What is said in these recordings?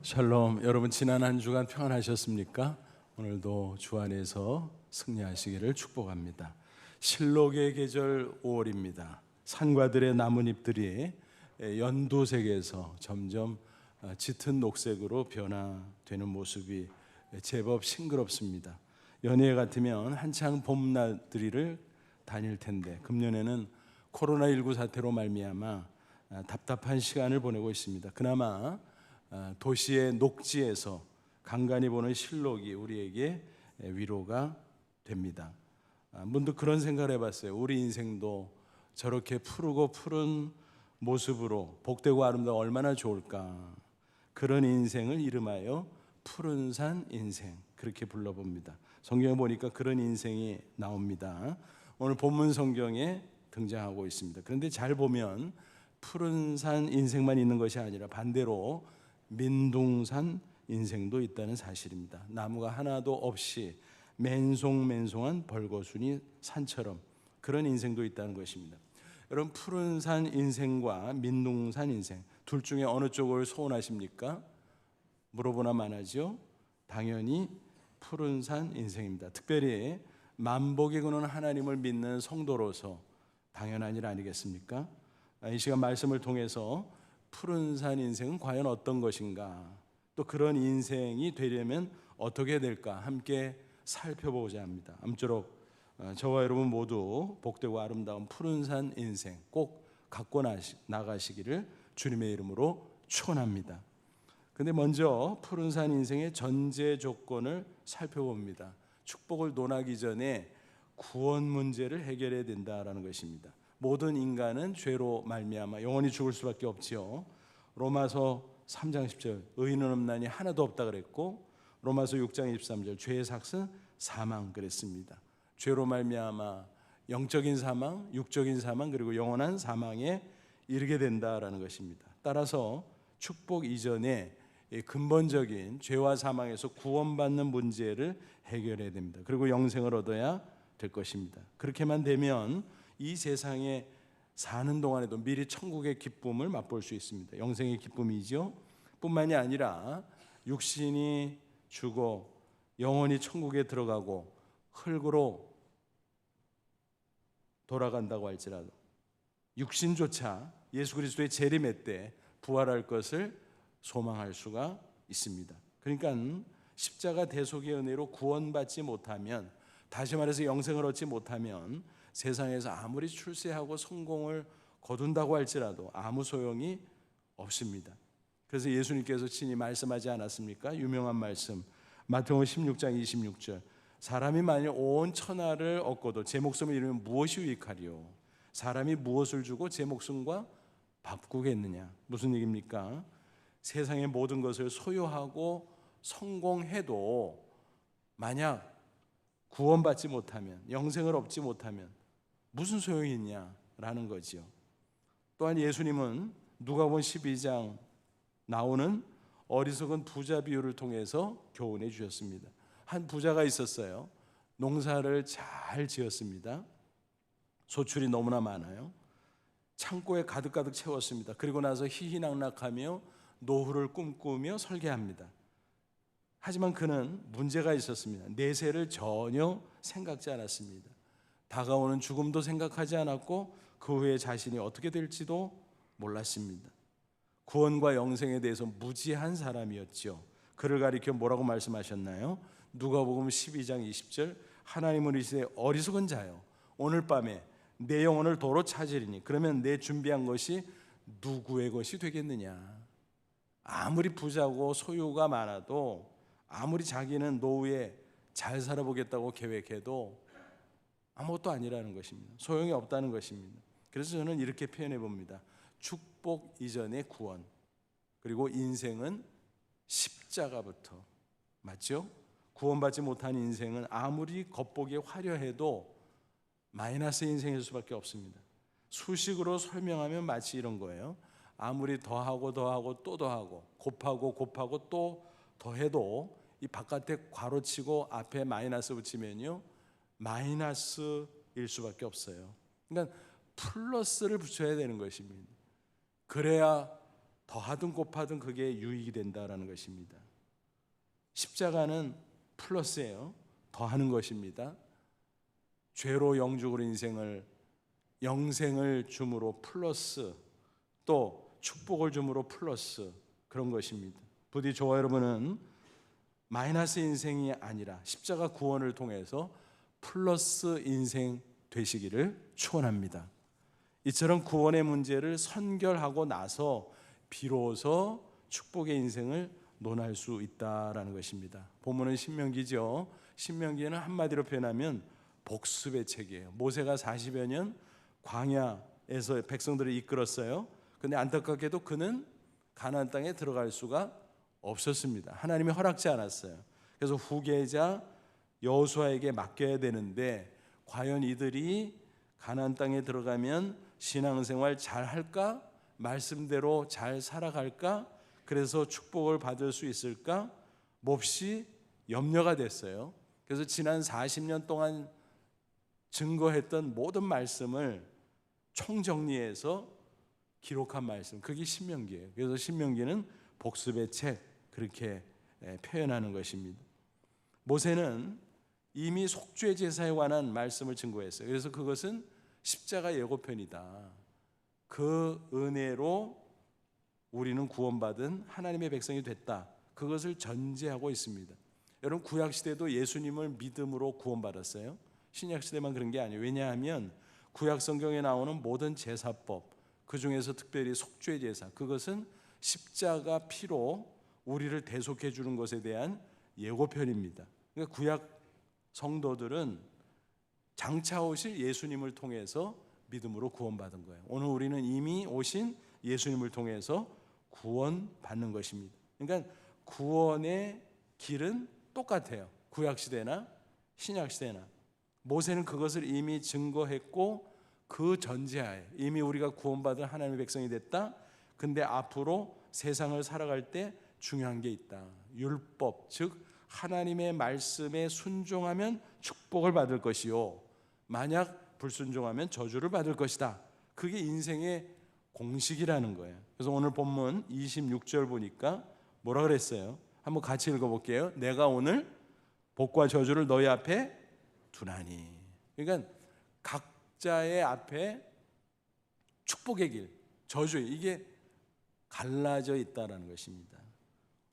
샬롬. 여러분 지난 한 주간 평안하셨습니까? 오늘도 주 안에서 승리하시기를 축복합니다. 실록의 계절 5월입니다. 산과들의 나뭇잎들이 연두색에서 점점 짙은 녹색으로 변화되는 모습이 제법 싱그럽습니다. 연예 같으면 한창 봄나들이를 다닐 텐데 금년에는 코로나19 사태로 말미암아 답답한 시간을 보내고 있습니다. 그나마 도시의 녹지에서 간간히 보는 실록이 우리에게 위로가 됩니다. 문득 그런 생각을 해봤어요. 우리 인생도 저렇게 푸르고 푸른 모습으로 복되고 아름다워 얼마나 좋을까. 그런 인생을 이름하여 푸른 산 인생, 그렇게 불러봅니다. 성경에 보니까 그런 인생이 나옵니다. 오늘 본문 성경에 등장하고 있습니다. 그런데 잘 보면 푸른 산 인생만 있는 것이 아니라 반대로 민둥산 인생도 있다는 사실입니다. 나무가 하나도 없이 맨송맨송한 벌거순이 산처럼 그런 인생도 있다는 것입니다. 여러분, 푸른 산 인생과 민둥산 인생 둘 중에 어느 쪽을 소원하십니까? 물어보나 마나죠. 당연히 푸른 산 인생입니다. 특별히 만복의 근원 하나님을 믿는 성도로서 당연한 일 아니겠습니까? 이 시간 말씀을 통해서 푸른 산 인생은 과연 어떤 것인가, 또 그런 인생이 되려면 어떻게 될까 함께 살펴보고자 합니다. 아무쪼록 저와 여러분 모두 복되고 아름다운 푸른 산 인생 꼭 갖고 나가시기를 주님의 이름으로 축원합니다. 근데 먼저 푸른 산 인생의 전제 조건을 살펴봅니다. 축복을 논하기 전에 구원 문제를 해결해야 된다라는 것입니다. 모든 인간은 죄로 말미암아 영원히 죽을 수밖에 없지요. 로마서 3장 10절 의인은 없나니 하나도 없다 그랬고, 로마서 6장 23절 죄의 삭은 사망 그랬습니다. 죄로 말미암아 영적인 사망, 육적인 사망, 그리고 영원한 사망에 이르게 된다라는 것입니다. 따라서 축복 이전에 근본적인 죄와 사망에서 구원받는 문제를 해결해야 됩니다. 그리고 영생을 얻어야 될 것입니다. 그렇게만 되면 이 세상에 사는 동안에도 미리 천국의 기쁨을 맛볼 수 있습니다. 영생의 기쁨이죠. 뿐만이 아니라 육신이 죽어 영원히 천국에 들어가고 흙으로 돌아간다고 할지라도 육신조차 예수 그리스도의 재림의 때 부활할 것을 소망할 수가 있습니다. 그러니까 십자가 대속의 은혜로 구원받지 못하면, 다시 말해서 영생을 얻지 못하면 세상에서 아무리 출세하고 성공을 거둔다고 할지라도 아무 소용이 없습니다. 그래서 예수님께서 친히 말씀하지 않았습니까? 유명한 말씀 마태복음 16장 26절 사람이 만일 온 천하를 얻고도 제 목숨을 잃으면 무엇이 유익하리요? 사람이 무엇을 주고 제 목숨과 바꾸겠느냐? 무슨 얘기입니까? 세상의 모든 것을 소유하고 성공해도 만약 구원받지 못하면, 영생을 얻지 못하면 무슨 소용이 있냐라는 거죠. 또한 예수님은 누가복음 12장 나오는 어리석은 부자 비유를 통해서 교훈해 주셨습니다. 한 부자가 있었어요. 농사를 잘 지었습니다. 소출이 너무나 많아요. 창고에 가득가득 채웠습니다. 그리고 나서 희희낙낙하며 노후를 꿈꾸며 설계합니다. 하지만 그는 문제가 있었습니다. 내세를 전혀 생각지 않았습니다. 다가오는 죽음도 생각하지 않았고 그 후에 자신이 어떻게 될지도 몰랐습니다. 구원과 영생에 대해서 무지한 사람이었죠. 그를 가리켜 뭐라고 말씀하셨나요? 누가복음 12장 20절 하나님은 이르시되 어리석은 자요 오늘 밤에 내 영혼을 도로 찾으리니 그러면 내 준비한 것이 누구의 것이 되겠느냐. 아무리 부자고 소유가 많아도, 아무리 자기는 노후에 잘 살아보겠다고 계획해도 아무것도 아니라는 것입니다. 소용이 없다는 것입니다. 그래서 저는 이렇게 표현해 봅니다. 축복 이전의 구원, 그리고 인생은 십자가부터. 맞죠? 구원받지 못한 인생은 아무리 겉보기에 화려해도 마이너스 인생일 수밖에 없습니다. 수식으로 설명하면 마치 이런 거예요. 아무리 더하고 또 더하고 곱하고 또 더해도 이 바깥에 괄호치고 앞에 마이너스 붙이면요 마이너스일 수밖에 없어요. 그러니까 플러스를 붙여야 되는 것입니다. 그래야 더하든 곱하든 그게 유익이 된다라는 것입니다. 십자가는 플러스예요. 더하는 것입니다. 죄로 영죽으로 영생을 줌으로 플러스, 또 축복을 줌으로 플러스, 그런 것입니다. 부디 저와 여러분은 마이너스 인생이 아니라 십자가 구원을 통해서 플러스 인생 되시기를 축원합니다. 이처럼 구원의 문제를 선결하고 나서 비로소 축복의 인생을 논할 수 있다라는 것입니다. 본문은 신명기죠. 신명기는 한마디로 표현하면 복습의 책이에요. 모세가 40여 년 광야에서 백성들을 이끌었어요. 그런데 안타깝게도 그는 가나안 땅에 들어갈 수가 없었습니다. 하나님이 허락지 않았어요. 그래서 후계자 여호수아에게 맡겨야 되는데 과연 이들이 가나안 땅에 들어가면 신앙생활 잘 할까? 말씀대로 잘 살아갈까? 그래서 축복을 받을 수 있을까? 몹시 염려가 됐어요. 그래서 지난 40년 동안 증거했던 모든 말씀을 총정리해서 기록한 말씀, 그게 신명기예요. 그래서 신명기는 복습의 책, 그렇게 표현하는 것입니다. 모세는 이미 속죄 제사에 관한 말씀을 증거했어요. 그래서 그것은 십자가 예고편이다. 그 은혜로 우리는 구원받은 하나님의 백성이 됐다. 그것을 전제하고 있습니다. 여러분, 구약 시대도 예수님을 믿음으로 구원받았어요. 신약 시대만 그런 게 아니에요. 왜냐하면 구약 성경에 나오는 모든 제사법, 그 중에서 특별히 속죄 제사, 그것은 십자가 피로 우리를 대속해 주는 것에 대한 예고편입니다. 그러니까 구약 성도들은 장차 오실 예수님을 통해서 믿음으로 구원받은 거예요. 오늘 우리는 이미 오신 예수님을 통해서 구원받는 것입니다. 그러니까 구원의 길은 똑같아요. 구약 시대나 신약 시대나. 모세는 그것을 이미 증거했고 그 전제하에 이미 우리가 구원받은 하나님의 백성이 됐다. 근데 앞으로 세상을 살아갈 때 중요한 게 있다. 율법, 즉 하나님의 말씀에 순종하면 축복을 받을 것이요, 만약 불순종하면 저주를 받을 것이다. 그게 인생의 공식이라는 거예요. 그래서 오늘 본문 26절 보니까 뭐라 그랬어요? 한번 같이 읽어볼게요. 내가 오늘 복과 저주를 너희 앞에 두나니. 그러니까 각자의 앞에 축복의 길, 저주, 이게 갈라져 있다라는 것입니다.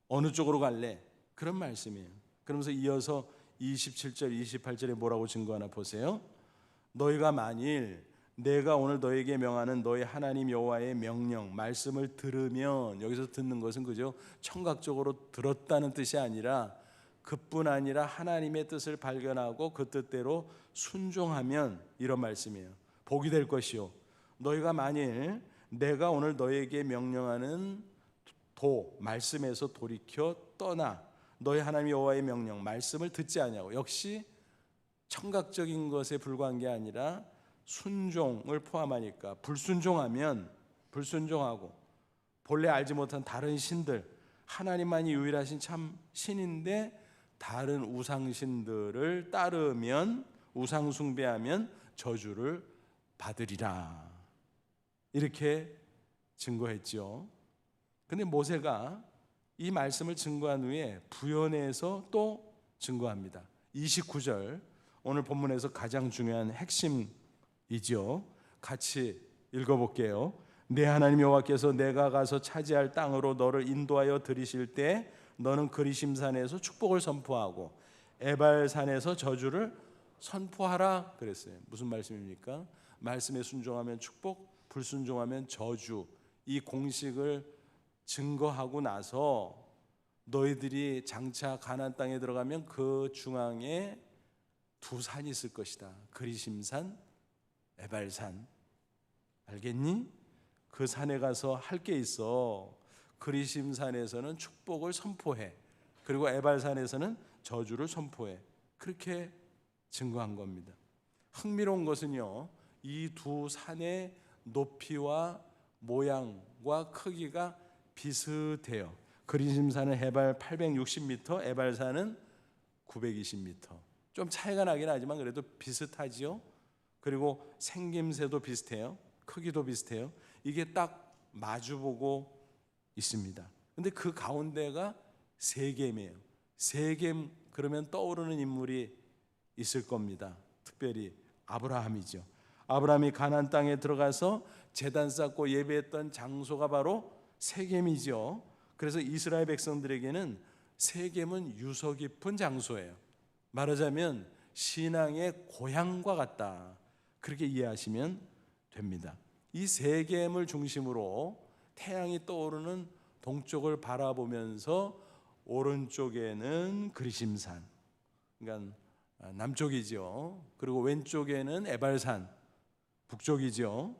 어느 쪽으로 갈래? 그런 말씀이에요. 그러면서 이어서 27절, 28절에 뭐라고 증거하나 보세요. 너희가 만일 내가 오늘 너에게 명하는 너희 하나님 여호와의 명령, 말씀을 들으면, 여기서 듣는 것은 그죠? 청각적으로 들었다는 뜻이 아니라 그뿐 아니라 하나님의 뜻을 발견하고 그 뜻대로 순종하면, 이런 말씀이에요. 복이 될 것이요, 너희가 만일 내가 오늘 너에게 명령하는 말씀에서 돌이켜 떠나 너희 하나님 여호와의 명령, 말씀을 듣지 아니하고, 역시 청각적인 것에 불과한 게 아니라 순종을 포함하니까 불순종하고 본래 알지 못한 다른 신들, 하나님만이 유일하신 참 신인데 다른 우상신들을 따르면, 우상 숭배하면 저주를 받으리라. 이렇게 증거했죠. 근데 모세가 이 말씀을 증거한 후에 부연해서 또 증거합니다. 29절, 오늘 본문에서 가장 중요한 핵심이죠. 같이 읽어볼게요. 내 하나님 여호와께서 내가 가서 차지할 땅으로 너를 인도하여 들이실 때 너는 그리심산에서 축복을 선포하고 에발산에서 저주를 선포하라 그랬어요. 무슨 말씀입니까? 말씀에 순종하면 축복, 불순종하면 저주, 이 공식을 증거하고 나서 너희들이 장차 가나안 땅에 들어가면 그 중앙에 두 산이 있을 것이다. 그리심산, 에발산. 알겠니? 그 산에 가서 할 게 있어. 그리심산에서는 축복을 선포해. 그리고 에발산에서는 저주를 선포해. 그렇게 증거한 겁니다. 흥미로운 것은요, 이 두 산의 높이와 모양과 크기가 비슷해요. 그리심산은 해발 860m, 에발산은 920m. 좀 차이가 나긴 하지만 그래도 비슷하지요. 그리고 생김새도 비슷해요. 크기도 비슷해요. 이게 딱 마주보고 있습니다. 근데 그 가운데가 세겜이에요. 세겜 그러면 떠오르는 인물이 있을 겁니다. 특별히 아브라함이죠. 아브라함이 가나안 땅에 들어가서 제단 쌓고 예배했던 장소가 바로 세겜이죠. 그래서 이스라엘 백성들에게는 세겜은 유서 깊은 장소예요. 말하자면 신앙의 고향과 같다. 그렇게 이해하시면 됩니다. 이 세겜을 중심으로 태양이 떠오르는 동쪽을 바라보면서 오른쪽에는 그리심산, 그러니까 남쪽이죠. 그리고 왼쪽에는 에발산, 북쪽이죠.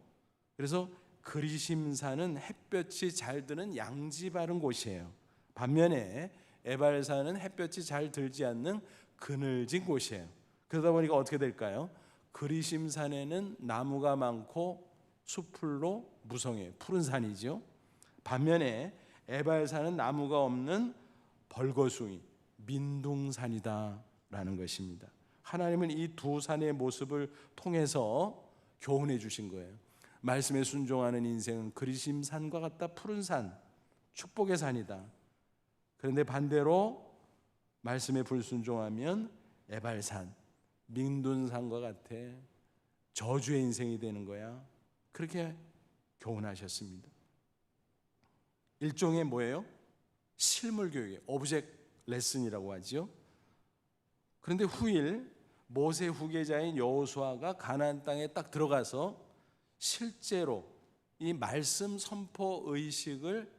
그래서 그리심산은 햇볕이 잘 드는 양지 바른 곳이에요. 반면에 에발산은 햇볕이 잘 들지 않는 그늘진 곳이에요. 그러다 보니까 어떻게 될까요? 그리심산에는 나무가 많고 수풀로 무성해요. 푸른 산이죠. 반면에 에발산은 나무가 없는 벌거숭이, 민둥산이다라는 것입니다. 하나님은 이 두 산의 모습을 통해서 교훈해 주신 거예요. 말씀에 순종하는 인생은 그리심산과 같다. 푸른 산, 축복의 산이다. 그런데 반대로 말씀에 불순종하면 에발산, 민둔산과 같아. 저주의 인생이 되는 거야. 그렇게 교훈하셨습니다. 일종의 뭐예요? 실물 교육이에요. 오브젝트 레슨이라고 하죠. 그런데 후일 모세 후계자인 여호수아가 가나안 땅에 딱 들어가서 실제로 이 말씀 선포 의식을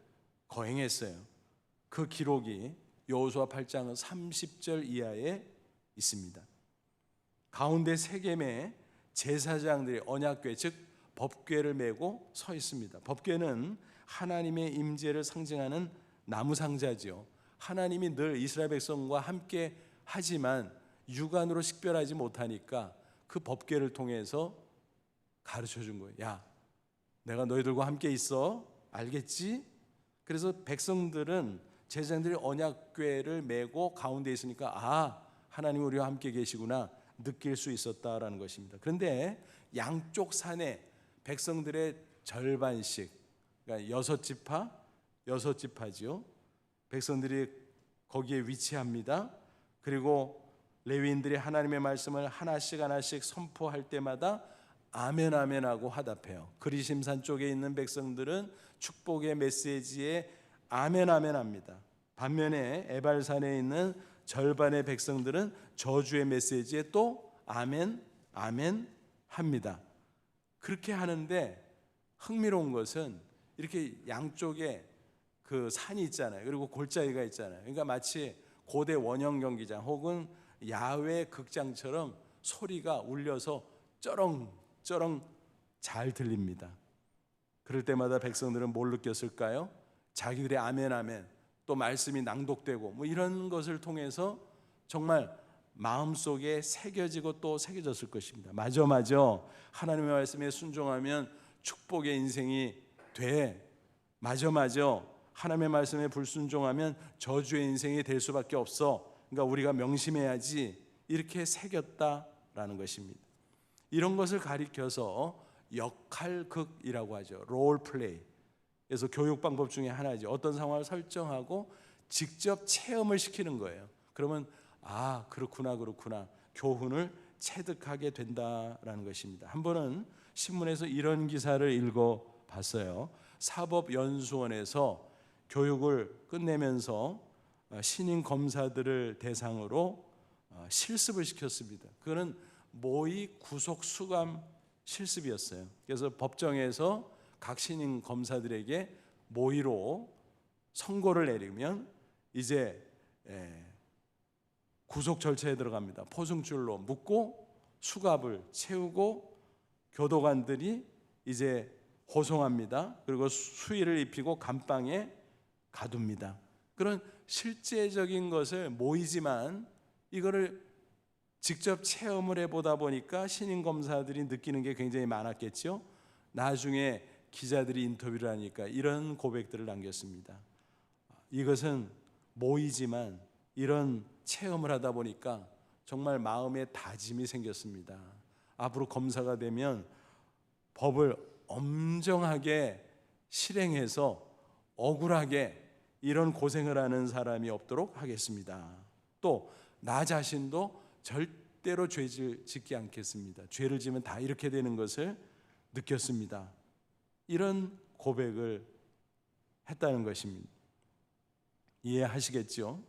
거행했어요. 그 기록이 여호수아 8장 30절 이하에 있습니다. 가운데 세겜에 제사장들이 언약궤 즉 법궤를 메고 서 있습니다. 법궤는 하나님의 임재를 상징하는 나무 상자죠. 하나님이 늘 이스라엘 백성과 함께 하지만 육안으로 식별하지 못하니까 그 법궤를 통해서 가르쳐 준 거예요. 야, 내가 너희들과 함께 있어. 알겠지? 그래서 백성들은 제사장들이 언약궤를 메고 가운데 있으니까 아, 하나님 우리와 함께 계시구나 느낄 수 있었다라는 것입니다. 그런데 양쪽 산에 백성들의 절반씩, 그러니까 6지파지요. 백성들이 거기에 위치합니다. 그리고 레위인들이 하나님의 말씀을 하나씩 선포할 때마다 아멘 아멘 하고 화답해요. 그리심산 쪽에 있는 백성들은 축복의 메시지에 아멘 아멘 합니다. 반면에 에발산에 있는 절반의 백성들은 저주의 메시지에 또 아멘 아멘 합니다. 그렇게 하는데 흥미로운 것은 이렇게 양쪽에 그 산이 있잖아요. 그리고 골짜기가 있잖아요. 그러니까 마치 고대 원형 경기장 혹은 야외 극장처럼 소리가 울려서 쩌렁쩌렁 잘 들립니다. 그럴 때마다 백성들은 뭘 느꼈을까요? 자기들의 아멘 아멘 또 말씀이 낭독되고 뭐 이런 것을 통해서 정말 마음속에 새겨지고 또 새겨졌을 것입니다. 맞아 하나님의 말씀에 순종하면 축복의 인생이 돼. 맞아 하나님의 말씀에 불순종하면 저주의 인생이 될 수밖에 없어. 그러니까 우리가 명심해야지. 이렇게 새겼다라는 것입니다. 이런 것을 가리켜서 역할극이라고 하죠. 롤플레이. 그래서 교육 방법 중에 하나죠. 어떤 상황을 설정하고 직접 체험을 시키는 거예요. 그러면 아, 그렇구나 교훈을 체득하게 된다라는 것입니다. 한 번은 신문에서 이런 기사를 읽어봤어요. 사법연수원에서 교육을 끝내면서 신임 검사들을 대상으로 실습을 시켰습니다. 그거는 모의 구속 수감 실습이었어요. 그래서 법정에서 각 신임 검사들에게 모의로 선고를 내리면 이제 구속 절차에 들어갑니다. 포승줄로 묶고 수갑을 채우고 교도관들이 이제 호송합니다. 그리고 수의를 입히고 감방에 가둡니다. 그런 실제적인 것을 모이지만 이거를 직접 체험을 해보다 보니까 신임 검사들이 느끼는 게 굉장히 많았겠죠. 나중에 기자들이 인터뷰를 하니까 이런 고백들을 남겼습니다. 이것은 모이지만 이런 체험을 하다 보니까 정말 마음에 다짐이 생겼습니다. 앞으로 검사가 되면 법을 엄정하게 실행해서 억울하게 이런 고생을 하는 사람이 없도록 하겠습니다. 또 나 자신도 절대로 죄를 짓지 않겠습니다. 죄를 지면 다 이렇게 되는 것을 느꼈습니다. 이런 고백을 했다는 것입니다. 이해하시겠죠?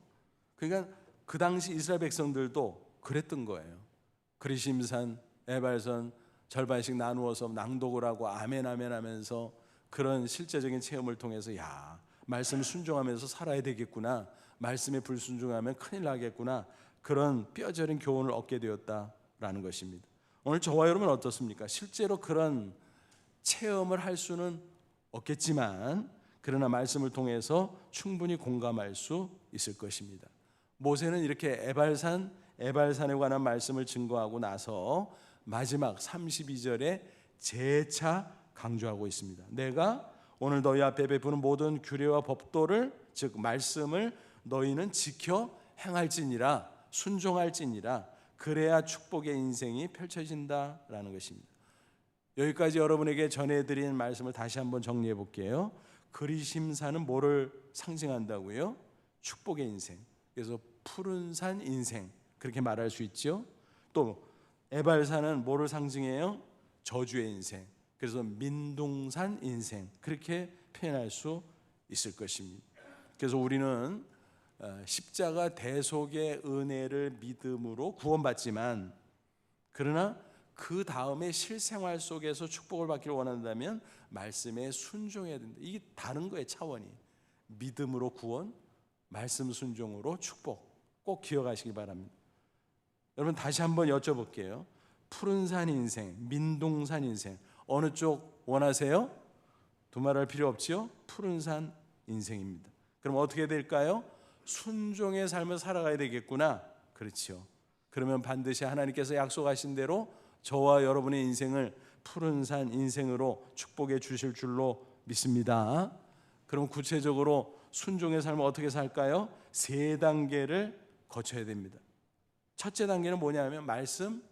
그러니까 그 당시 이스라엘 백성들도 그랬던 거예요. 그리심산, 에발선 절반씩 나누어서 낭독을 하고 아멘 아멘 하면서 그런 실제적인 체험을 통해서 말씀 순종하면서 살아야 되겠구나, 말씀에 불순종하면 큰일 나겠구나, 그런 뼈저린 교훈을 얻게 되었다라는 것입니다. 오늘 저와 여러분은 어떻습니까? 실제로 그런 체험을 할 수는 없겠지만 그러나 말씀을 통해서 충분히 공감할 수 있을 것입니다. 모세는 이렇게 에발산에 관한 말씀을 증거하고 나서 마지막 32절에 재차 강조하고 있습니다. 내가 오늘 너희 앞에 베푸는 모든 규례와 법도를, 즉 말씀을 너희는 지켜 행할지니라, 순종할지니라, 그래야 축복의 인생이 펼쳐진다라는 것입니다. 여기까지 여러분에게 전해드린 말씀을 다시 한번 정리해 볼게요. 그리심산은 뭐를 상징한다고요? 축복의 인생. 그래서 푸른 산 인생, 그렇게 말할 수 있죠. 또 에발산은 뭐를 상징해요? 저주의 인생. 그래서 민둥산 인생, 그렇게 표현할 수 있을 것입니다. 그래서 우리는 십자가 대속의 은혜를 믿음으로 구원받지만, 그러나 그 다음에 실생활 속에서 축복을 받기를 원한다면 말씀에 순종해야 된다. 이게 다른 거예요, 차원이. 믿음으로 구원, 말씀 순종으로 축복. 꼭 기억하시기 바랍니다. 여러분 다시 한번 여쭤볼게요. 푸른산 인생, 민둥산 인생, 어느 쪽 원하세요? 두말할 필요 없지요? 푸른산 인생입니다. 그럼 어떻게 될까요? 순종의 삶을 살아가야 되겠구나. 그렇죠. 그러면 반드시 하나님께서 약속하신 대로 저와 여러분의 인생을 푸른산 인생으로 축복해 주실 줄로 믿습니다. 그럼 구체적으로 순종의 삶을 어떻게 살까요? 3단계를 거쳐야 됩니다. 첫째 단계는 뭐냐면 말씀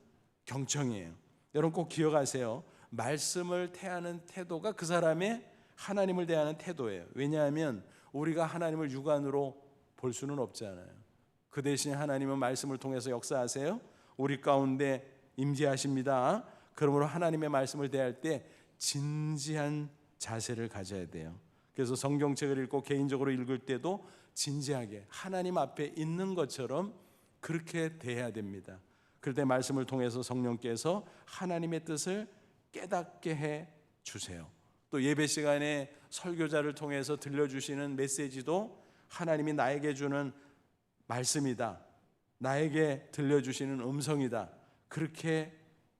경청이에요. 여러분 꼭 기억하세요. 말씀을 대하는 태도가 그 사람의 하나님을 대하는 태도예요. 왜냐하면 우리가 하나님을 육안으로 볼 수는 없잖아요. 그 대신 하나님은 말씀을 통해서 역사하세요. 우리 가운데 임재하십니다. 그러므로 하나님의 말씀을 대할 때 진지한 자세를 가져야 돼요. 그래서 성경책을 읽고 개인적으로 읽을 때도 진지하게 하나님 앞에 있는 것처럼 그렇게 대해야 됩니다. 그럴 때 말씀을 통해서 성령께서 하나님의 뜻을 깨닫게 해 주세요. 또 예배 시간에 설교자를 통해서 들려주시는 메시지도 하나님이 나에게 주는 말씀이다, 나에게 들려주시는 음성이다, 그렇게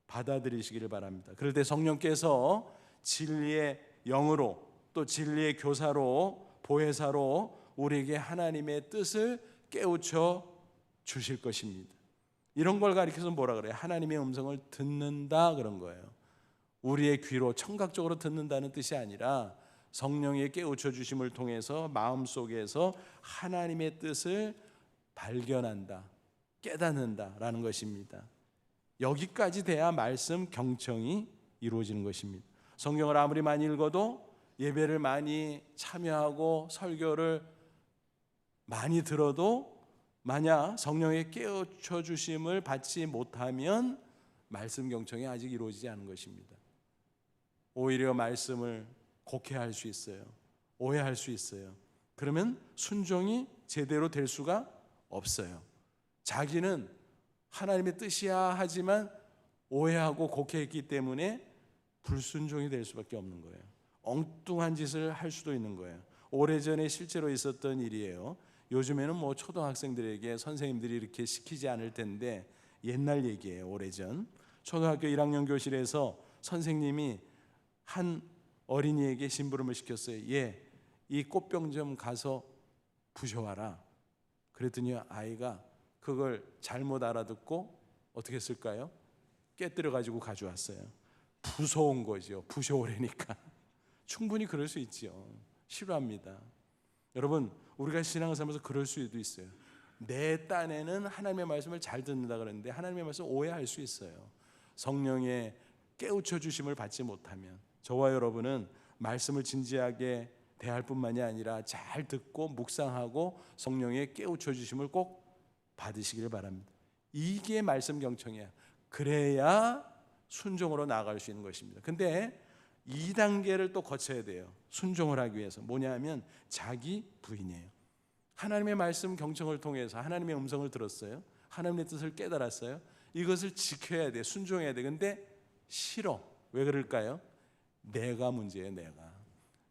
받아들이시기를 바랍니다. 그럴 때 성령께서 진리의 영으로 또 진리의 교사로 보혜사로 우리에게 하나님의 뜻을 깨우쳐 주실 것입니다. 이런 걸 가리켜서 뭐라 그래요? 하나님의 음성을 듣는다, 그런 거예요. 우리의 귀로 청각적으로 듣는다는 뜻이 아니라 성령의 깨우쳐 주심을 통해서 마음속에서 하나님의 뜻을 발견한다, 깨닫는다라는 것입니다. 여기까지 돼야 말씀 경청이 이루어지는 것입니다. 성경을 아무리 많이 읽어도, 예배를 많이 참여하고 설교를 많이 들어도 만약 성령의 깨우쳐 주심을 받지 못하면 말씀 경청이 아직 이루어지지 않은 것입니다. 오히려 말씀을 곡해할 수 있어요. 오해할 수 있어요. 그러면 순종이 제대로 될 수가 없어요. 자기는 하나님의 뜻이야 하지만 오해하고 곡해했기 때문에 불순종이 될 수밖에 없는 거예요. 엉뚱한 짓을 할 수도 있는 거예요. 오래전에 실제로 있었던 일이에요. 요즘에는 뭐 초등학생들에게 선생님들이 이렇게 시키지 않을 텐데 옛날 얘기예요. 오래전 초등학교 1학년 교실에서 선생님이 한 어린이에게 심부름을 시켰어요. 얘, 이 꽃병 좀 가서 부셔와라. 그랬더니 아이가 그걸 잘못 알아듣고 어떻게 했을까요? 깨뜨려 가지고 가져왔어요. 부서운 거죠. 부셔오래니까. 충분히 그럴 수 있죠. 싫어합니다. 여러분, 우리가 신앙을 살면서 그럴 수도 있어요. 내 딴에는 하나님의 말씀을 잘 듣는다 그러는데 하나님의 말씀을 오해할 수 있어요. 성령의 깨우쳐 주심을 받지 못하면. 저와 여러분은 말씀을 진지하게 대할 뿐만이 아니라 잘 듣고 묵상하고 성령의 깨우쳐 주심을 꼭 받으시길 바랍니다. 이게 말씀 경청이야. 그래야 순종으로 나아갈 수 있는 것입니다. 근데 2단계를 또 거쳐야 돼요. 순종을 하기 위해서. 뭐냐면 자기 부인이에요. 하나님의 말씀 경청을 통해서 하나님의 음성을 들었어요. 하나님의 뜻을 깨달았어요. 이것을 지켜야 돼. 순종해야 돼. 근데 싫어. 왜 그럴까요? 내가 문제예요.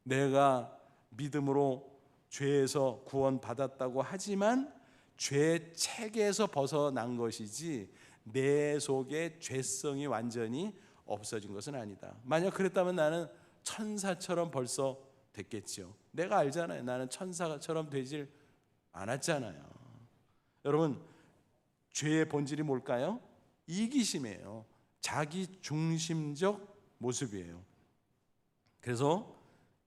내가 믿음으로 죄에서 구원받았다고 하지만 죄 체계에서 벗어난 것이지 내 속에 죄성이 완전히 없어진 것은 아니다. 만약 그랬다면 나는 천사처럼 벌써 됐겠죠. 내가 알잖아요. 나는 천사처럼 되질 않았잖아요. 여러분, 죄의 본질이 뭘까요? 이기심이에요. 자기 중심적 모습이에요. 그래서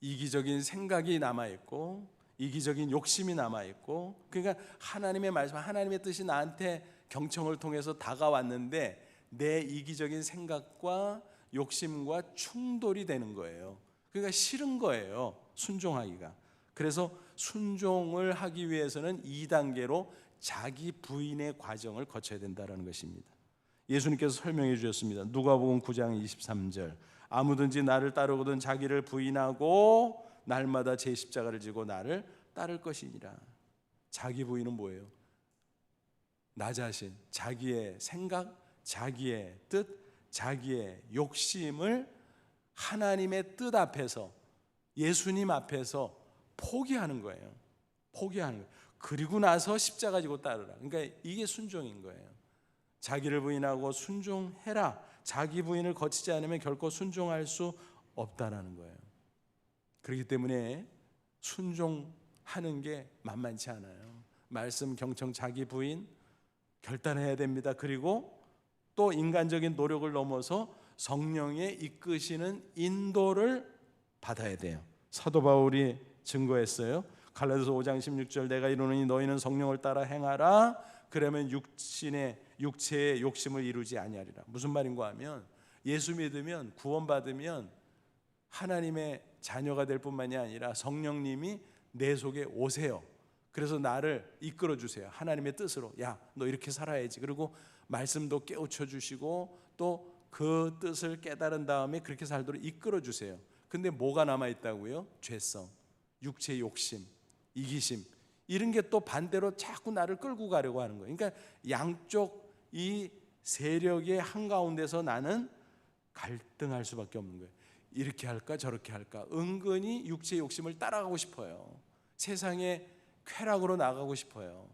이기적인 생각이 남아있고 이기적인 욕심이 남아있고, 그러니까 하나님의 말씀, 하나님의 뜻이 나한테 경청을 통해서 다가왔는데 내 이기적인 생각과 욕심과 충돌이 되는 거예요. 그러니까 싫은 거예요, 순종하기가. 그래서 순종을 하기 위해서는 2단계로 자기 부인의 과정을 거쳐야 된다는 것입니다. 예수님께서 설명해 주셨습니다. 누가복음 9장 23절, 아무든지 나를 따르거든 자기를 부인하고 날마다 제 십자가를 지고 나를 따를 것이니라. 자기 부인은 뭐예요? 나 자신, 자기의 생각, 자기의 뜻, 자기의 욕심을 하나님의 뜻 앞에서, 예수님 앞에서 포기하는 거예요. 포기하는 거예요. 그리고 나서 십자가 지고 따르라. 그러니까 이게 순종인 거예요. 자기를 부인하고 순종해라. 자기 부인을 거치지 않으면 결코 순종할 수 없다라는 거예요. 그렇기 때문에 순종하는 게 만만치 않아요. 말씀 경청 자기 부인 결단해야 됩니다. 그리고 또 인간적인 노력을 넘어서 성령의 이끄시는 인도를 받아야 돼요. 사도 바울이 증거했어요. 갈라디아서 5장 16절, 내가 이르노니 너희는 성령을 따라 행하라. 그러면 육체의 욕심을 이루지 아니하리라. 무슨 말인가 하면, 예수 믿으면, 구원받으면 하나님의 자녀가 될 뿐만이 아니라 성령님이 내 속에 오세요. 그래서 나를 이끌어 주세요. 하나님의 뜻으로. 야, 너 이렇게 살아야지. 그리고 말씀도 깨우쳐 주시고 또 그 뜻을 깨달은 다음에 그렇게 살도록 이끌어 주세요. 근데 뭐가 남아 있다고요? 죄성, 육체의 욕심, 이기심, 이런 게 또 반대로 자꾸 나를 끌고 가려고 하는 거예요. 그러니까 양쪽 이 세력의 한가운데서 나는 갈등할 수밖에 없는 거예요. 이렇게 할까 저렇게 할까. 은근히 육체의 욕심을 따라가고 싶어요. 세상의 쾌락으로 나가고 싶어요.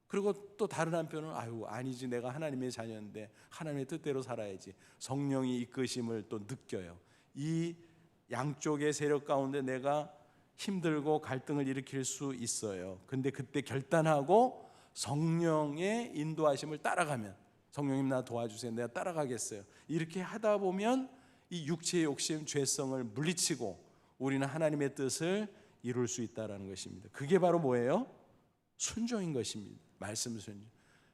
그리고 또 다른 한편은 아니지, 내가 하나님의 자녀인데 하나님의 뜻대로 살아야지. 성령이 이끄심을 또 느껴요. 이 양쪽의 세력 가운데 내가 힘들고 갈등을 일으킬 수 있어요. 근데 그때 결단하고 성령의 인도하심을 따라가면, 성령님 나 도와주세요, 내가 따라가겠어요, 이렇게 하다 보면 이 육체의 욕심, 죄성을 물리치고 우리는 하나님의 뜻을 이룰 수 있다는 것입니다. 그게 바로 뭐예요? 순종인 것입니다. 말씀 순종.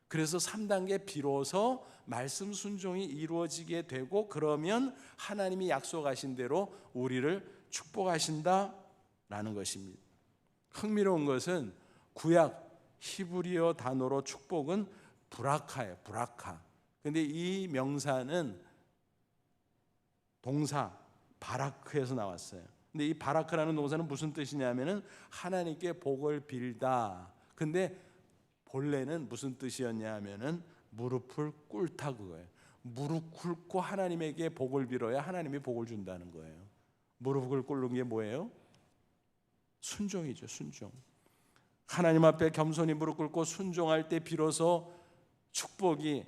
그래서 3단계 비로소 말씀 순종이 이루어지게 되고, 그러면 하나님이 약속하신 대로 우리를 축복하신다라는 것입니다. 흥미로운 것은 구약 히브리어 단어로 축복은 브라카예요. 브라카. 근데 이 명사는 동사 바라크에서 나왔어요. 근데 이 바라크라는 동사는 무슨 뜻이냐면은 하나님께 복을 빌다. 근데 본래는 무슨 뜻이었냐 하면은 무릎을 꿇다, 그거예요. 무릎 꿇고 하나님에게 복을 빌어야 하나님이 복을 준다는 거예요. 무릎을 꿇는 게 뭐예요? 순종이죠, 순종. 하나님 앞에 겸손히 무릎 꿇고 순종할 때 비로소 축복이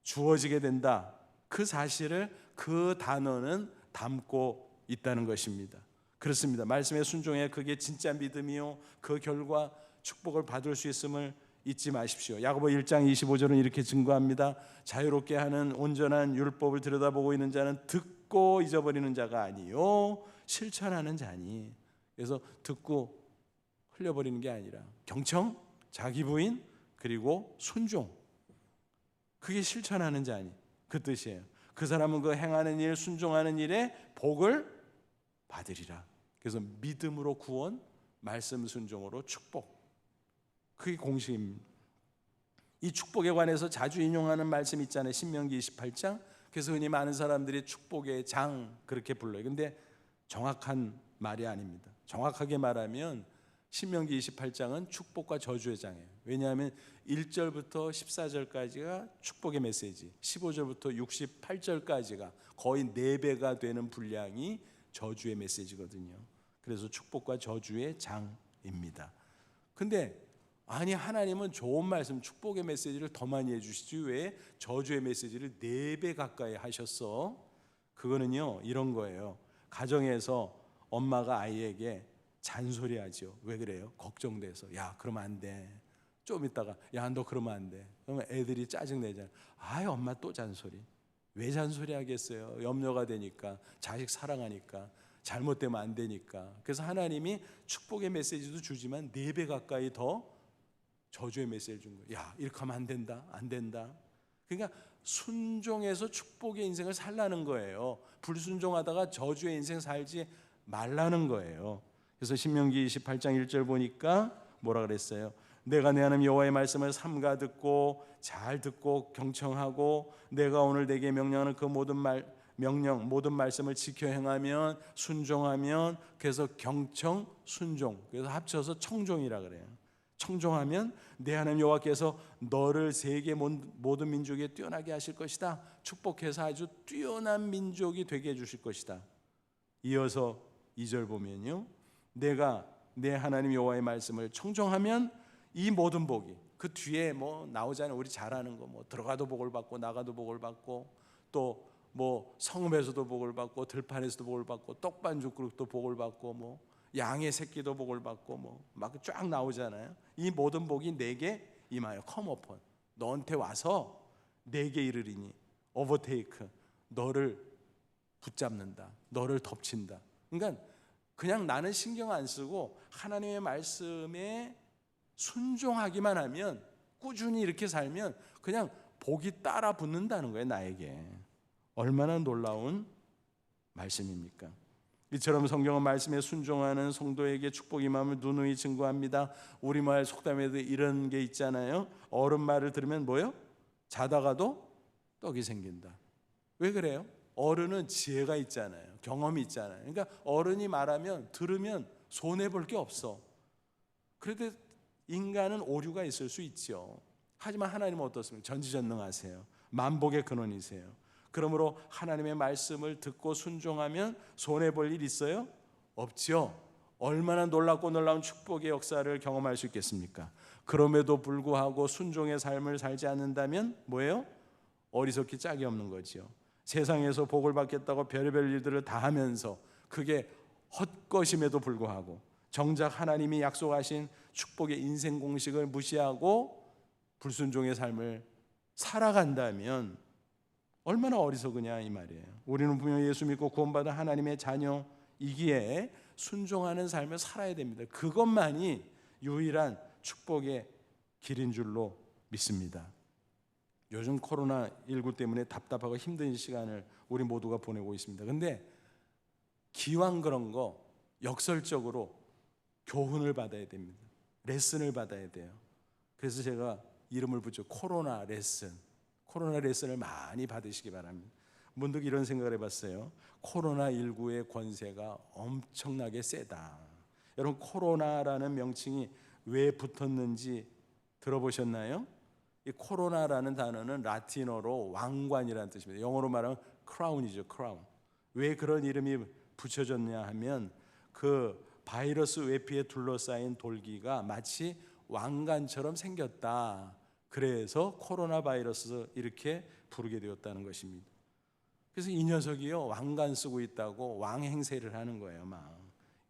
주어지게 된다. 그 사실을 그 단어는 담고 있다는 것입니다. 그렇습니다. 말씀에 순종해 그게 진짜 믿음이요, 그 결과 축복을 받을 수 있음을 잊지 마십시오. 야고보 1장 25절은 이렇게 증거합니다. 자유롭게 하는 온전한 율법을 들여다보고 있는 자는 듣고 잊어버리는 자가 아니요 실천하는 자니. 그래서 듣고 흘려버리는 게 아니라 경청, 자기 부인, 그리고 순종, 그게 실천하는 자니, 그 뜻이에요. 그 사람은 그 행하는 일, 순종하는 일에 복을 받으리라. 그래서 믿음으로 구원, 말씀 순종으로 축복. 그게 공식입니다. 이 축복에 관해서 자주 인용하는 말씀 있잖아요. 신명기 28장. 그래서 흔히 많은 사람들이 축복의 장 그렇게 불러요. 근데 정확한 말이 아닙니다. 정확하게 말하면 신명기 28장은 축복과 저주의 장이에요. 왜냐하면 1절부터 14절까지가 축복의 메시지, 15절부터 68절까지가 거의 4배가 되는 분량이 저주의 메시지거든요. 그래서 축복과 저주의 장입니다. 근데 아니, 하나님은 좋은 말씀, 축복의 메시지를 더 많이 해주시지 왜 저주의 메시지를 4배 가까이 하셨어? 그거는요, 이런 거예요. 가정에서 엄마가 아이에게 잔소리하죠. 왜 그래요? 걱정돼서. 야, 그러면 안 돼. 좀 있다가 야, 너 그러면 안 돼. 그러면 애들이 짜증내잖아요. 아이, 엄마 또 잔소리. 왜 잔소리 하겠어요? 염려가 되니까, 자식 사랑하니까, 잘못되면 안 되니까. 그래서 하나님이 축복의 메시지도 주지만 4배 가까이 더 저주의 메시지를 준 거예요. 야, 이렇게 하면 안 된다. 안 된다. 그러니까 순종해서 축복의 인생을 살라는 거예요. 불순종하다가 저주의 인생 살지 말라는 거예요. 그래서 신명기 28장 1절 보니까 뭐라 그랬어요? 내가 내 하나님 여호와의 말씀을 삼가 듣고 잘 듣고 경청하고 내가 오늘 내게 명령하는 그 모든 말씀을 지켜 행하면, 순종하면, 그래서 경청, 순종, 그래서 합쳐서 청종이라 그래요. 청종하면 내 하나님 여호와께서 너를 세계 모든 민족에 뛰어나게 하실 것이다. 축복해서 아주 뛰어난 민족이 되게 해주실 것이다. 이어서 2절 보면요, 내가 내 하나님 여호와의 말씀을 청종하면 이 모든 복이, 그 뒤에 뭐 나오잖아요. 우리 잘 아는 거, 뭐 들어가도 복을 받고 나가도 복을 받고, 또 뭐 성읍에서도 복을 받고 들판에서도 복을 받고 떡반죽 그릇도 복을 받고 뭐 양의 새끼도 복을 받고 뭐 막 쫙 나오잖아요. 이 모든 복이 내게 임하여, come upon, 너한테 와서 내게 이르리니, overtake, 너를 붙잡는다, 너를 덮친다. 그러니까 그냥 나는 신경 안 쓰고 하나님의 말씀에 순종하기만 하면, 꾸준히 이렇게 살면 그냥 복이 따라 붙는다는 거예요, 나에게. 얼마나 놀라운 말씀입니까? 이처럼 성경은 말씀에 순종하는 성도에게 축복이 임함을 누누이 증거합니다. 우리말 속담에도 이런 게 있잖아요. 어른 말을 들으면 뭐요? 자다가도 떡이 생긴다. 왜 그래요? 어른은 지혜가 있잖아요. 경험이 있잖아요. 그러니까 어른이 말하면 들으면 손해볼 게 없어. 그래도 인간은 오류가 있을 수 있죠. 하지만 하나님은 어떻습니까? 전지전능하세요. 만복의 근원이세요. 그러므로 하나님의 말씀을 듣고 순종하면 손해볼 일 있어요? 없죠. 얼마나 놀랍고 놀라운 축복의 역사를 경험할 수 있겠습니까? 그럼에도 불구하고 순종의 삶을 살지 않는다면 뭐예요? 어리석기 짝이 없는 거죠. 세상에서 복을 받겠다고 별의별 일들을 다 하면서 그게 헛것임에도 불구하고 정작 하나님이 약속하신 축복의 인생 공식을 무시하고 불순종의 삶을 살아간다면 얼마나 어리석으냐 이 말이에요. 우리는 분명 예수 믿고 구원받은 하나님의 자녀이기에 순종하는 삶을 살아야 됩니다. 그것만이 유일한 축복의 길인 줄로 믿습니다. 요즘 코로나19 때문에 답답하고 힘든 시간을 우리 모두가 보내고 있습니다. 근데 기왕 그런 거 역설적으로 교훈을 받아야 됩니다. 레슨을 받아야 돼요. 그래서 제가 이름을 붙여 코로나 레슨. 코로나 레슨을 많이 받으시기 바랍니다. 문득 이런 생각을 해봤어요. 코로나19의 권세가 엄청나게 세다. 여러분, 코로나라는 명칭이 왜 붙었는지 들어보셨나요? 이 코로나라는 단어는 라틴어로 왕관이라는 뜻입니다. 영어로 말하면 크라운이죠, 크라운. 왜 그런 이름이 붙여졌냐 하면 그 바이러스 외피에 둘러싸인 돌기가 마치 왕관처럼 생겼다. 그래서 코로나 바이러스 이렇게 부르게 되었다는 것입니다. 그래서 이 녀석이요, 왕관 쓰고 있다고 왕 행세를 하는 거예요. 막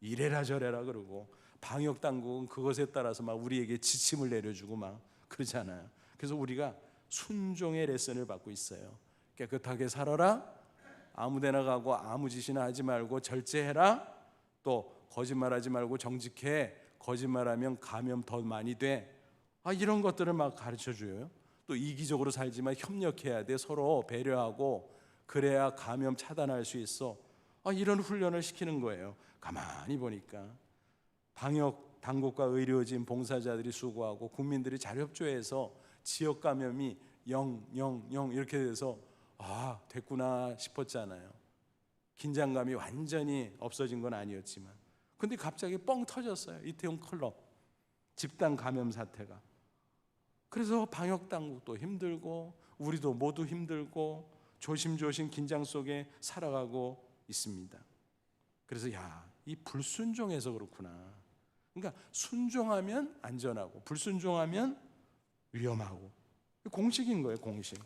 이래라 저래라 그러고 방역 당국은 그것에 따라서 막 우리에게 지침을 내려주고 막 그러잖아요. 그래서 우리가 순종의 레슨을 받고 있어요. 깨끗하게 살아라, 아무데나 가고 아무 짓이나 하지 말고 절제해라, 또 거짓말하지 말고 정직해, 거짓말하면 감염 더 많이 돼. 이런 것들을 막 가르쳐줘요. 또 이기적으로 살지만 협력해야 돼. 서로 배려하고 그래야 감염 차단할 수 있어. 이런 훈련을 시키는 거예요. 가만히 보니까 방역 당국과 의료진, 봉사자들이 수고하고 국민들이 잘 협조해서 지역 감염이 0, 0, 0 이렇게 돼서 됐구나 싶었잖아요. 긴장감이 완전히 없어진 건 아니었지만, 근데 갑자기 뻥 터졌어요. 이태원 클럽 집단 감염 사태가. 그래서 방역 당국도 힘들고 우리도 모두 힘들고 조심조심 긴장 속에 살아가고 있습니다. 그래서 이 불순종해서 그렇구나. 그러니까 순종하면 안전하고 불순종하면 위험하고, 공식인 거예요, 공식.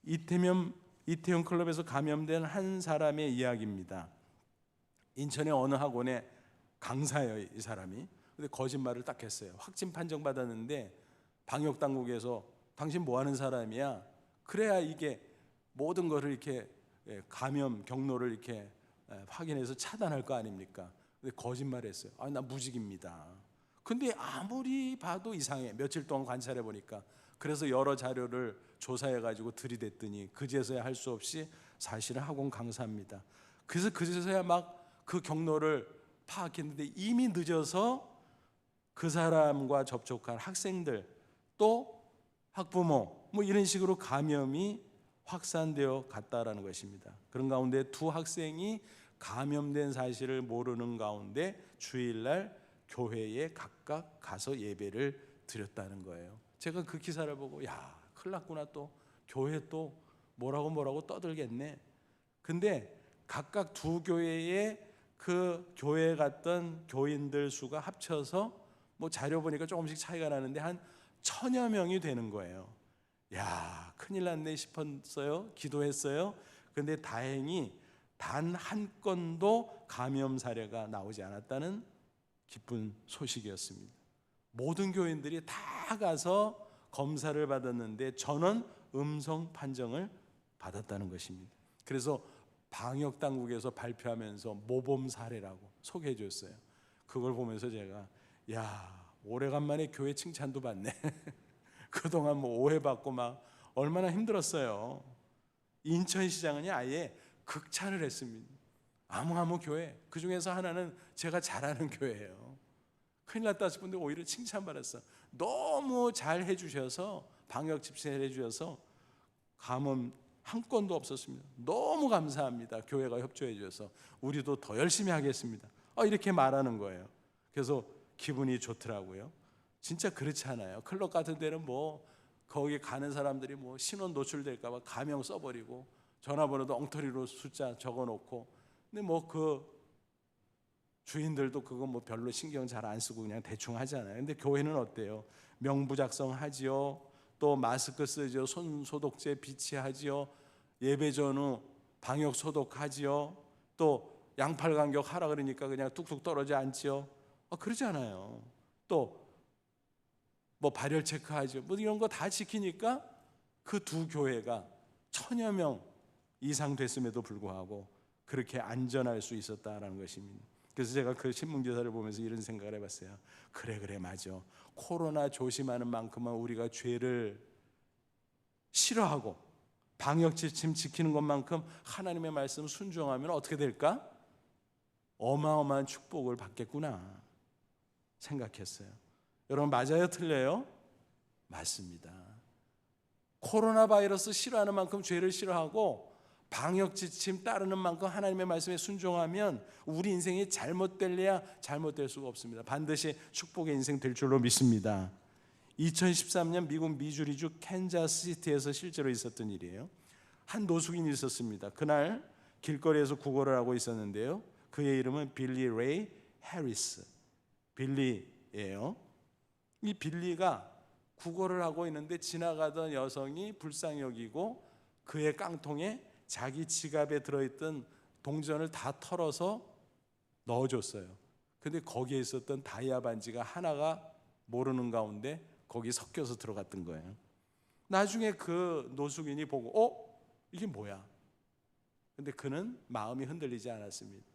이태원 클럽에서 감염된 한 사람의 이야기입니다. 인천의 어느 학원의 강사예요, 이 사람이. 근데 거짓말을 딱 했어요. 확진 판정 받았는데 방역 당국에서 당신 뭐 하는 사람이야? 그래야 이게 모든 것을 이렇게 감염 경로를 이렇게 확인해서 차단할 거 아닙니까? 근데 거짓말했어요. 나 무직입니다. 근데 아무리 봐도 이상해. 며칠 동안 관찰해 보니까. 그래서 여러 자료를 조사해 가지고 들이댔더니 그제서야 할 수 없이 사실은 학원 강사입니다. 그래서 그제서야 막 그 경로를 파악했는데 이미 늦어서 그 사람과 접촉한 학생들 또 학부모 뭐 이런 식으로 감염이 확산되어 갔다라는 것입니다. 그런 가운데 두 학생이 감염된 사실을 모르는 가운데 주일날 교회에 각각 가서 예배를 드렸다는 거예요. 제가 그 기사를 보고 큰일 났구나, 또 교회 또 뭐라고 떠들겠네. 근데 각각 두 교회에 그 교회에 갔던 교인들 수가 합쳐서 뭐 자료 보니까 조금씩 차이가 나는데 한 1000여 명이 되는 거예요. 큰일 났네 싶었어요. 기도했어요. 근데 다행히 단 한 건도 감염 사례가 나오지 않았다는 기쁜 소식이었습니다. 모든 교인들이 다 가서 검사를 받았는데 전원 음성 판정을 받았다는 것입니다. 그래서 방역 당국에서 발표하면서 모범 사례라고 소개해 줬어요. 그걸 보면서 제가 오래간만에 교회 칭찬도 받네. 그동안 뭐 오해받고 막 얼마나 힘들었어요. 인천시장은 아예 극찬을 했습니다. 아무 교회, 그 중에서 하나는 제가 잘 아는 교회예요. 큰일 났다 싶은데 오히려 칭찬받았어. 너무 잘 해주셔서, 방역 집시를 해주셔서 감염 한 건도 없었습니다. 너무 감사합니다. 교회가 협조해 주셔서 우리도 더 열심히 하겠습니다. 이렇게 말하는 거예요. 그래서 기분이 좋더라고요. 진짜 그렇지 않아요? 클럽 같은 데는 뭐 거기 가는 사람들이 뭐 신원 노출될까 봐 가명 써버리고 전화번호도 엉터리로 숫자 적어놓고, 근데 뭐 그 주인들도 그거 뭐 별로 신경 잘 안 쓰고 그냥 대충 하잖아요. 근데 교회는 어때요? 명부 작성하지요, 또 마스크 쓰지요, 손 소독제 비치하지요, 예배 전후 방역 소독하지요, 또 양팔 간격 하라 그러니까 그냥 뚝뚝 떨어져 앉지요. 그러지 않아요. 또 뭐 발열 체크하죠. 뭐 이런 거 다 지키니까 그 두 교회가 1000여 명 이상 됐음에도 불구하고 그렇게 안전할 수 있었다라는 것입니다. 그래서 제가 그 신문 기사를 보면서 이런 생각을 해봤어요. 그래 맞아. 코로나 조심하는 만큼은 우리가 죄를 싫어하고 방역 지침 지키는 것만큼 하나님의 말씀 순종하면 어떻게 될까? 어마어마한 축복을 받겠구나 생각했어요. 여러분, 맞아요, 틀려요? 맞습니다. 코로나 바이러스 싫어하는 만큼 죄를 싫어하고 방역 지침 따르는 만큼 하나님의 말씀에 순종하면 우리 인생이 잘못될래야 잘못될 수가 없습니다. 반드시 축복의 인생 될 줄로 믿습니다. 2013년 미국 미주리주 캔자스시티에서 실제로 있었던 일이에요. 한 노숙인이 있었습니다. 그날 길거리에서 구걸을 하고 있었는데요. 그의 이름은 빌리 레이 해리스, 빌리예요. 이 빌리가 구걸을 하고 있는데 지나가던 여성이 불쌍히 여기고 그의 깡통에 자기 지갑에 들어있던 동전을 다 털어서 넣어줬어요. 근데 거기에 있었던 다이아 반지가 하나가 모르는 가운데 거기 섞여서 들어갔던 거예요. 나중에 그 노숙인이 보고 이게 뭐야? 근데 그는 마음이 흔들리지 않았습니다.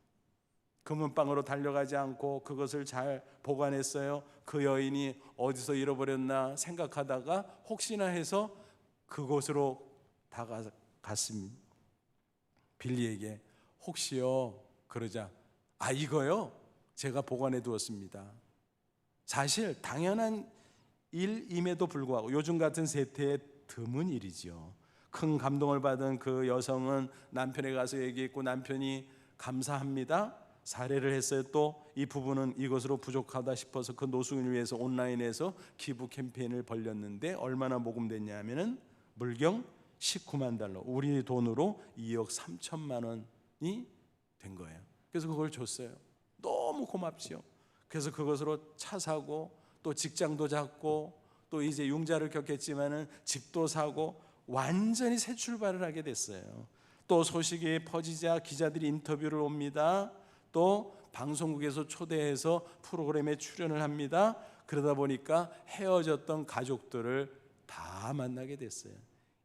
금은방으로 달려가지 않고 그것을 잘 보관했어요. 그 여인이 어디서 잃어버렸나 생각하다가 혹시나 해서 그곳으로 다가갔습니다. 빌리에게 혹시요 그러자 이거요? 제가 보관해 두었습니다. 사실 당연한 일임에도 불구하고 요즘 같은 세태에 드문 일이죠. 큰 감동을 받은 그 여성은 남편에 가서 얘기했고 남편이 감사합니다 사례를 했어요. 또 이 부부는 이것으로 부족하다 싶어서 그 노숙인을 위해서 온라인에서 기부 캠페인을 벌였는데 얼마나 모금됐냐 하면은 물경 19만 달러, 우리 돈으로 2억 3천만 원이 된 거예요. 그래서 그걸 줬어요. 너무 고맙죠. 그래서 그것으로 차 사고 또 직장도 잡고 또 이제 융자를 겪겠지만은 집도 사고 완전히 새 출발을 하게 됐어요. 또 소식이 퍼지자 기자들이 인터뷰를 옵니다. 또 방송국에서 초대해서 프로그램에 출연을 합니다. 그러다 보니까 헤어졌던 가족들을 다 만나게 됐어요.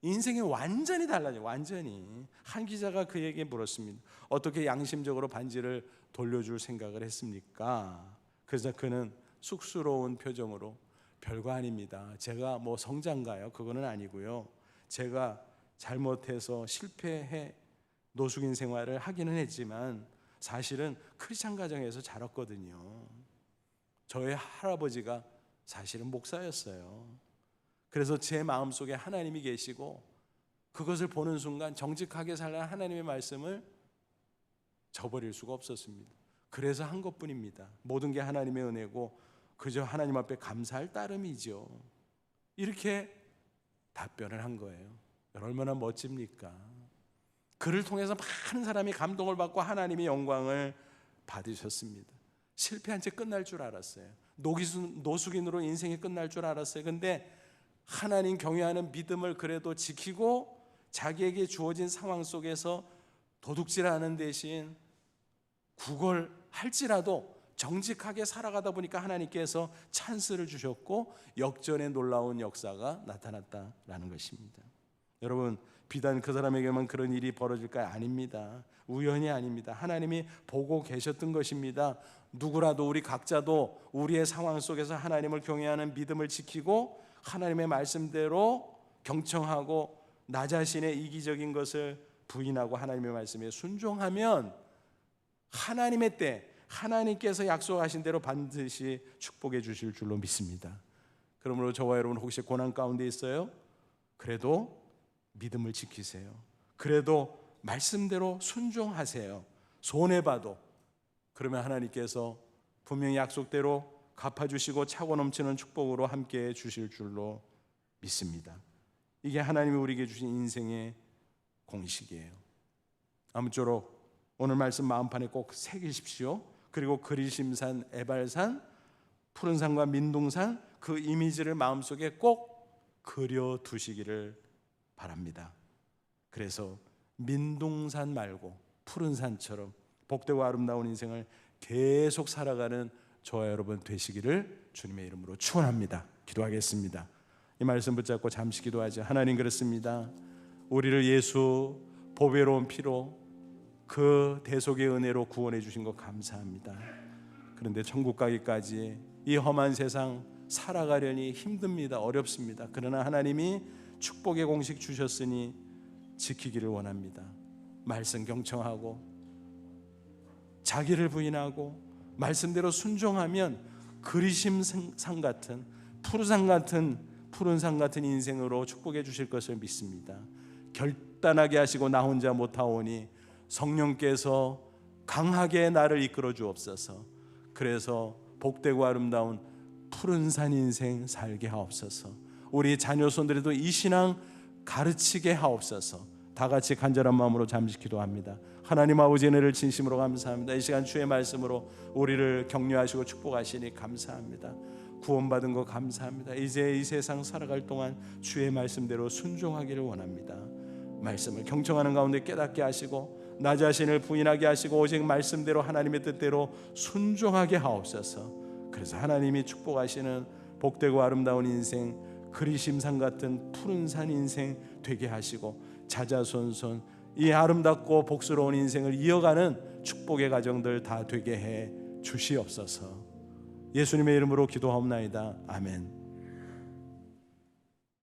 인생이 완전히 달라져요. 완전히. 한 기자가 그에게 물었습니다. 어떻게 양심적으로 반지를 돌려줄 생각을 했습니까? 그래서 그는 쑥스러운 표정으로 별거 아닙니다. 제가 뭐 성장가요? 그거는 아니고요. 제가 잘못해서 실패해 노숙인 생활을 하기는 했지만 사실은 크리스찬 가정에서 자랐거든요. 저의 할아버지가 사실은 목사였어요. 그래서 제 마음속에 하나님이 계시고 그것을 보는 순간 정직하게 살라는 하나님의 말씀을 저버릴 수가 없었습니다. 그래서 한 것뿐입니다. 모든 게 하나님의 은혜고 그저 하나님 앞에 감사할 따름이죠. 이렇게 답변을 한 거예요. 얼마나 멋집니까? 그를 통해서 많은 사람이 감동을 받고 하나님의 영광을 받으셨습니다. 실패한 채 끝날 줄 알았어요. 노숙인으로 인생이 끝날 줄 알았어요. 근데 하나님 경외하는 믿음을 그래도 지키고 자기에게 주어진 상황 속에서 도둑질하는 대신 구걸할지라도 정직하게 살아가다 보니까 하나님께서 찬스를 주셨고 역전의 놀라운 역사가 나타났다라는 것입니다. 여러분, 비단 그 사람에게만 그런 일이 벌어질까요? 아닙니다. 우연이 아닙니다. 하나님이 보고 계셨던 것입니다. 누구라도 우리 각자도 우리의 상황 속에서 하나님을 경외하는 믿음을 지키고 하나님의 말씀대로 경청하고 나 자신의 이기적인 것을 부인하고 하나님의 말씀에 순종하면 하나님의 때 하나님께서 약속하신 대로 반드시 축복해 주실 줄로 믿습니다. 그러므로 저와 여러분 혹시 고난 가운데 있어요? 그래도 믿음을 지키세요. 그래도 말씀대로 순종하세요. 손해봐도 그러면 하나님께서 분명히 약속대로 갚아주시고 차고 넘치는 축복으로 함께해 주실 줄로 믿습니다. 이게 하나님이 우리에게 주신 인생의 공식이에요. 아무쪼록 오늘 말씀 마음판에 꼭 새기십시오. 그리고 그리심산, 에발산, 푸른산과 민둥산 그 이미지를 마음속에 꼭 그려두시기를 바랍니다. 그래서 민둥산 말고 푸른산처럼 복되고 아름다운 인생을 계속 살아가는 저와 여러분 되시기를 주님의 이름으로 축원합니다. 기도하겠습니다. 이 말씀 붙잡고 잠시 기도하죠. 하나님, 그렇습니다. 우리를 예수 보배로운 피로 그 대속의 은혜로 구원해 주신 것 감사합니다. 그런데 천국 가기까지 이 험한 세상 살아가려니 힘듭니다. 어렵습니다. 그러나 하나님이 축복의 공식 주셨으니 지키기를 원합니다. 말씀 경청하고 자기를 부인하고 말씀대로 순종하면 그리심산 같은 푸른 산 같은 인생으로 축복해 주실 것을 믿습니다. 결단하게 하시고 나 혼자 못하오니 성령께서 강하게 나를 이끌어 주옵소서. 그래서 복되고 아름다운 푸른 산 인생 살게 하옵소서. 우리 자녀 손들에도 이 신앙 가르치게 하옵소서. 다 같이 간절한 마음으로 잠시 기도합니다. 하나님 아버지 은혜를 진심으로 감사합니다. 이 시간 주의 말씀으로 우리를 격려하시고 축복하시니 감사합니다. 구원받은 거 감사합니다. 이제 이 세상 살아갈 동안 주의 말씀대로 순종하기를 원합니다. 말씀을 경청하는 가운데 깨닫게 하시고 나 자신을 부인하게 하시고 오직 말씀대로 하나님의 뜻대로 순종하게 하옵소서. 그래서 하나님이 축복하시는 복되고 아름다운 인생, 그리심산 같은 푸른 산 인생 되게 하시고 자자손손 이 아름답고 복스러운 인생을 이어가는 축복의 가정들 다 되게 해 주시옵소서. 예수님의 이름으로 기도하옵나이다. 아멘.